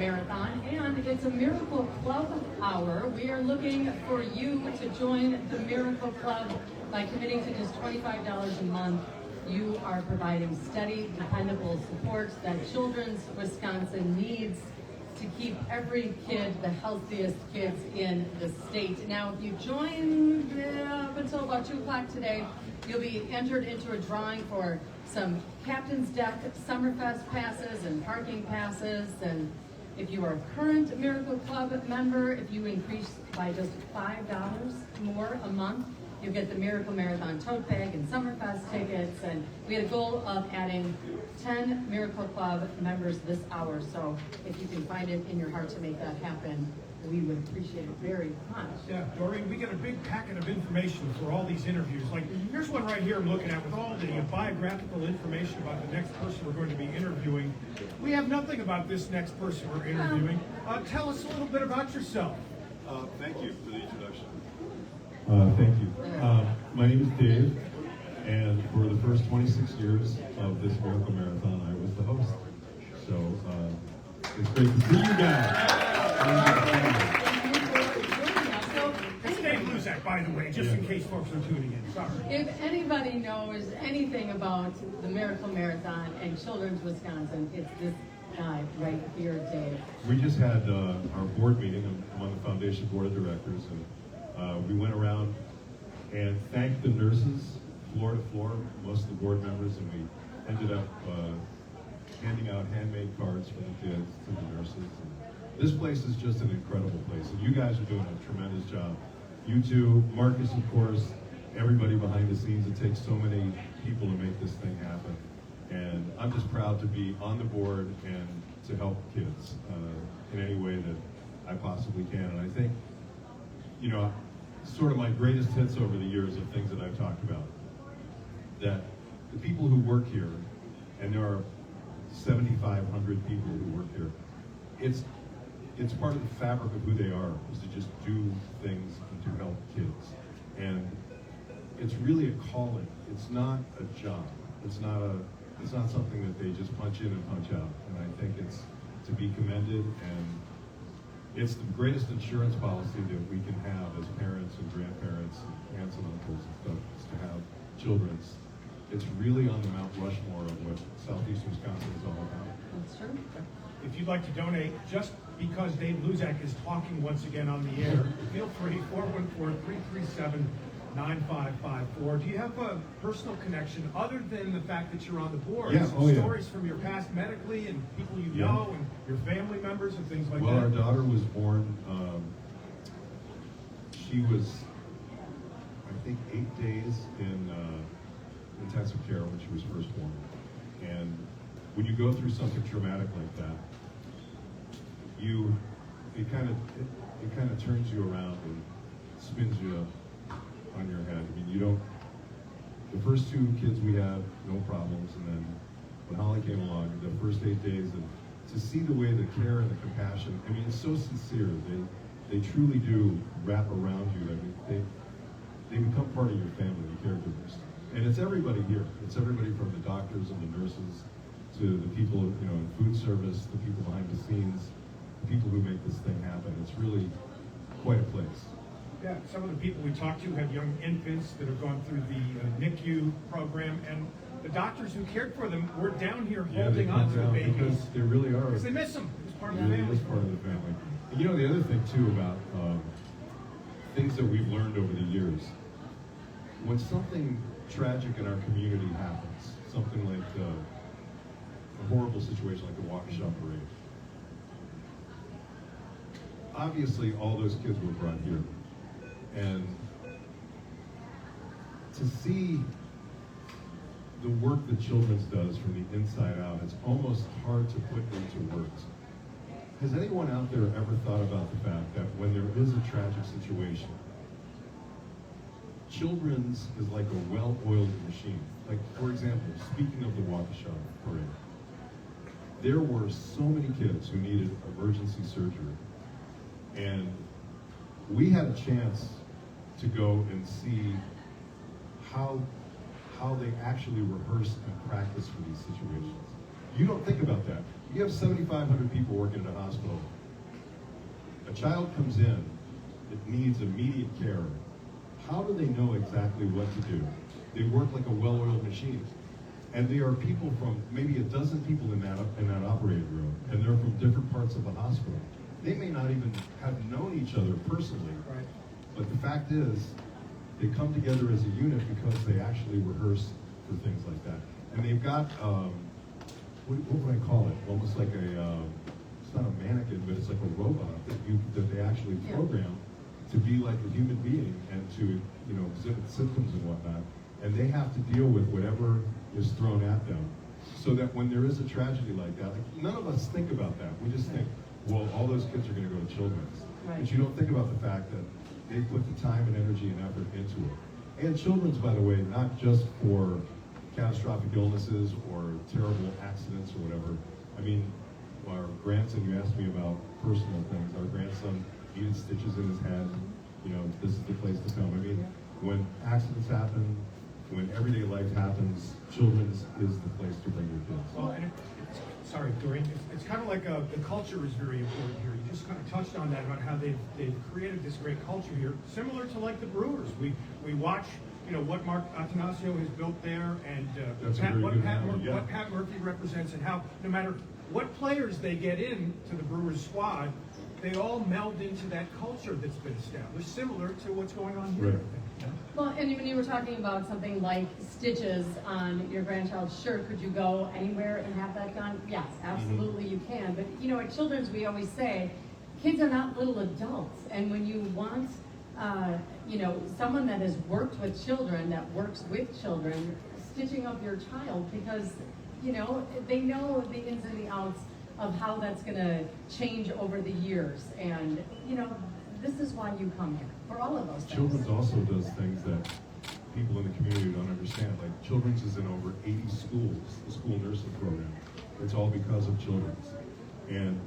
Marathon, and it's a Miracle Club hour. We are looking for you to join the Miracle Club by committing to just $25 a month. You are providing steady, dependable support that Children's Wisconsin needs to keep every kid the healthiest kids in the state. Now, if you join up until about 2 o'clock today, you'll be entered into a drawing for some Captain's Deck Summerfest passes and parking passes. And if you are a current Miracle Club member, if you increase by just $5 more a month, you'll get the Miracle Marathon tote bag and Summerfest tickets. And we had a goal of adding 10 Miracle Club members this hour. So if you can find it in your heart to make that happen, we would appreciate it very much. Yeah, Doreen, we get a big packet of information for all these interviews. Like, here's one right here I'm looking at with all the biographical information about the next person we're going to be interviewing. We have nothing about this next person we're interviewing. Tell us a little bit about yourself. Thank you for the introduction. Thank you. My name is Dave, and for the first 26 years of this Miracle Marathon, I was the host. So it's great to see you guys. It's Dave Luczak, by the way, just in case folks are tuning in. Sorry. If anybody knows anything about the Miracle Marathon and Children's Wisconsin, it's this guy right here, Dave. We just had our board meeting. I'm on the foundation board of directors, and we went around and thanked the nurses floor to floor, most of the board members, and we ended up handing out handmade cards for the kids to the nurses. And this place is just an incredible place, and you guys are doing a tremendous job. You two, Marcus, of course, everybody behind the scenes. It takes so many people to make this thing happen, and I'm just proud to be on the board and to help kids in any way that I possibly can. And I think, you know, sort of my greatest hits over the years of things that I've talked about, that the people who work here, and there are 7,500 people who work here, it's part of the fabric of who they are, is to just do things and to help kids. And it's really a calling. It's not a job. It's not something that they just punch in and punch out. And I think it's to be commended, and it's the greatest insurance policy that we can have as parents and grandparents and aunts and uncles and stuff, is to have children. It's really on the Mount Rushmore of what Southeastern Wisconsin is all about. That's true. If you'd like to donate, just because Dave Luczak is talking once again on the air, feel free, 414-337-9554. Do you have a personal connection other than the fact that you're on the board? Yeah, Some stories from your past medically and people you know and your family members and things like that? Well, our daughter was born, she was, I think, 8 days in intensive care when she was first born. And when you go through something traumatic like that, it kind of turns you around and spins you on your head. I mean, the first 2 kids we had, no problems, and then when Holly came along, the first 8 days, and to see the way the care and the compassion, I mean, it's so sincere. They truly do wrap around you. I mean, they become part of your family, the caregivers. And it's everybody here. It's everybody from the doctors and the nurses to the people, you know, in food service, the people behind the scenes, the people who make this thing happen. It's really quite a place. Yeah, some of the people we talked to have young infants that have gone through the NICU program, and the doctors who cared for them were down here holding on to the babies. Because they really are. Because they miss them. It's part of the It family. is part of the family. And you know, the other thing too about things that we've learned over the years, when something tragic in our community happens, something like a horrible situation like the Waukesha parade, obviously all those kids were brought here. And to see the work that Children's does from the inside out, it's almost hard to put into words. Has anyone out there ever thought about the fact that when there is a tragic situation, Children's is like a well-oiled machine? Like, for example, speaking of the Waukesha parade, there were so many kids who needed emergency surgery, and we had a chance to go and see how they actually rehearse and practice for these situations. You don't think about that. You have 7,500 people working in a hospital. A child comes in, it needs immediate care. How do they know exactly what to do? They work like a well-oiled machine. And they are people from maybe a dozen people in that operating room, and they're from different parts of the hospital. They may not even have known each other personally, Right. but the fact is, they come together as a unit because they actually rehearse for things like that. And they've got, what would I call it? Almost like it's not a mannequin, but it's like a robot that they actually program to be like a human being and to, exhibit symptoms and whatnot. And they have to deal with whatever is thrown at them. So that when there is a tragedy like that, none of us think about that. We just think, well, all those kids are going to go to children's. Right. But you don't think about the fact that they put the time and energy and effort into it. And children's, by the way, not just for catastrophic illnesses or terrible accidents or whatever. I mean, our grandson, you asked me about personal things. Our grandson needed stitches in his head. This is the place to come. I mean, when accidents happen, when everyday life happens, children's is the place to bring your kids. Well, and sorry, Doreen, it's kind of like the culture is very important here. You just kind of touched on that about how they've created this great culture here, similar to like the Brewers. We watch, what Mark Atanasio has built there, and what Pat Murphy represents, and how no matter what players they get in to the Brewers squad, they all meld into that culture that's been established, similar to what's going on here. Right. Well, and when you were talking about something like stitches on your grandchild's shirt, could you go anywhere and have that done? Yes, absolutely you can. But at Children's we always say, kids are not little adults. And when you want, someone that has worked with children, that works with children, stitching up your child because, they know the ins and the outs of how that's going to change over the years. And, this is why you come here, for all of those things. Children's also does things that people in the community don't understand. Like Children's is in over 80 schools, the school nursing program. It's all because of Children's. And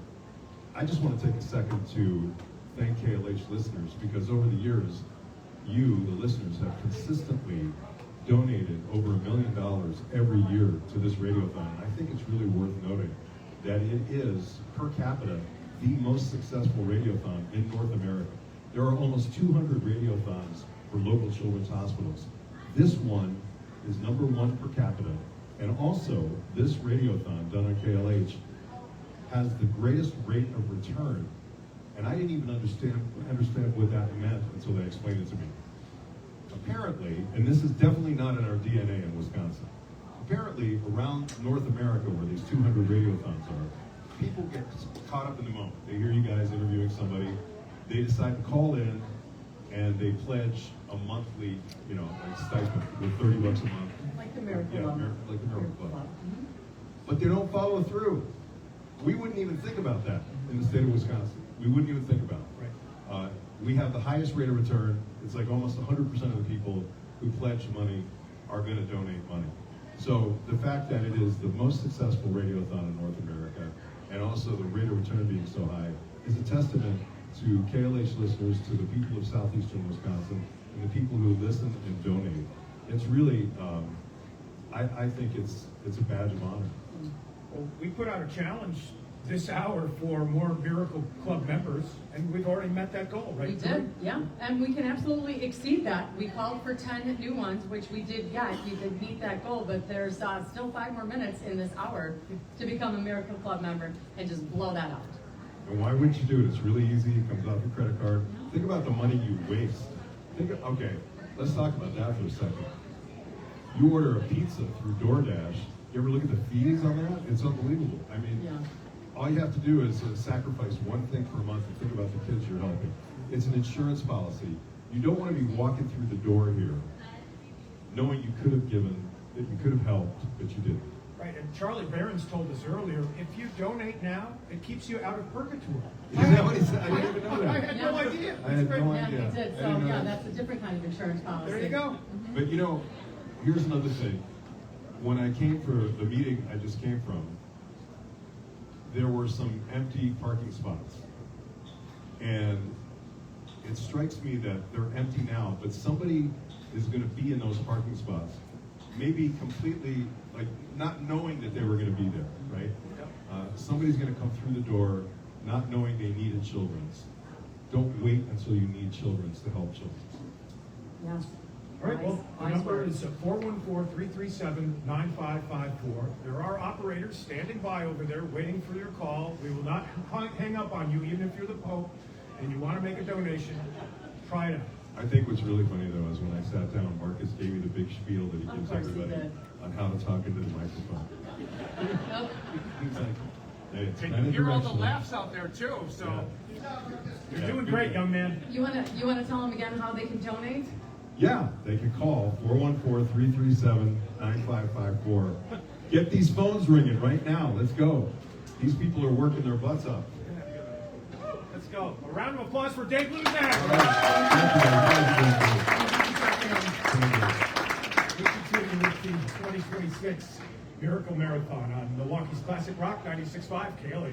I just want to take a second to thank KLH listeners, because over the years, you, the listeners, have consistently donated over $1 million every year to this radiothon. And I think it's really worth noting that it is, per capita, the most successful radiothon in North America. There are almost 200 radiothons for local children's hospitals. This one is #1 per capita, and also this radiothon done on KLH has the greatest rate of return. And I didn't even understand what that meant until they explained it to me. Apparently, and this is definitely not in our DNA in Wisconsin, apparently around North America where these 200 radiothons are, people get caught up in the moment. They hear you guys interviewing somebody, they decide to call in, and they pledge a monthly, stipend with $30 a month. Like the Miracle Yeah, Club. like the Miracle Club. Mhm. But they don't follow through. We wouldn't even think about that in the state of Wisconsin. We wouldn't even think about it. Right. We have the highest rate of return. It's like almost 100% of the people who pledge money are going to donate money. So the fact that it is the most successful radiothon in North America, and also the rate of return being so high, is a testament to KLH listeners, to the people of southeastern Wisconsin, and the people who listen and donate. It's really, I think it's a badge of honor. Well, we put out a challenge this hour for more Miracle Club members, and we've already met that goal, right? We did, yeah, and we can absolutely exceed that. We called for 10 new ones, which we did get. We did meet that goal, but there's still 5 more minutes in this hour to become a Miracle Club member and just blow that out. And why wouldn't you do it? It's really easy. It comes off your credit card. Think about the money you waste. Okay, let's talk about that for a second. You order a pizza through DoorDash. You ever look at the fees on that? It's unbelievable. I mean, all you have to do is sacrifice one thing per month and think about the kids you're helping. It's an insurance policy. You don't want to be walking through the door here knowing you could have given, that you could have helped, but you didn't. Right, and Charlie Behrens told us earlier, if you donate now, it keeps you out of purgatory. Is that what he said? I didn't even know I that. had no idea. I had no Yeah, idea. we did, I so didn't know yeah, that. that's a different kind of insurance policy. There you go. But here's another thing. When I came for the meeting I just came from, there were some empty parking spots. And it strikes me that they're empty now, but somebody is going to be in those parking spots maybe completely, like, not knowing that they were going to be there, right? Somebody's going to come through the door not knowing they needed children's. Don't wait until you need children's to help children's. Yes. All right, well, the Wise number words. is 414-337-9554. There are operators standing by over there waiting for your call. We will not hang up on you, even if you're the Pope and you want to make a donation. Try it out. I think what's really funny, though, is when I sat down, Marcus gave me the big spiel that he Of gives course he everybody did. on how to talk into the microphone. Nope. He's like, hey, it's And kind you of hear all the directional. laughs out there too, so. You're doing great, young man. You wanna tell them again how they can donate? Yeah, they can call 414-337-9554. Get these phones ringing right now. Let's go. These people are working their butts up. Let's go. A round of applause for Dave Luczak. All right. We continue with the 2026 Miracle Marathon on Milwaukee's Classic Rock 96.5 KLH.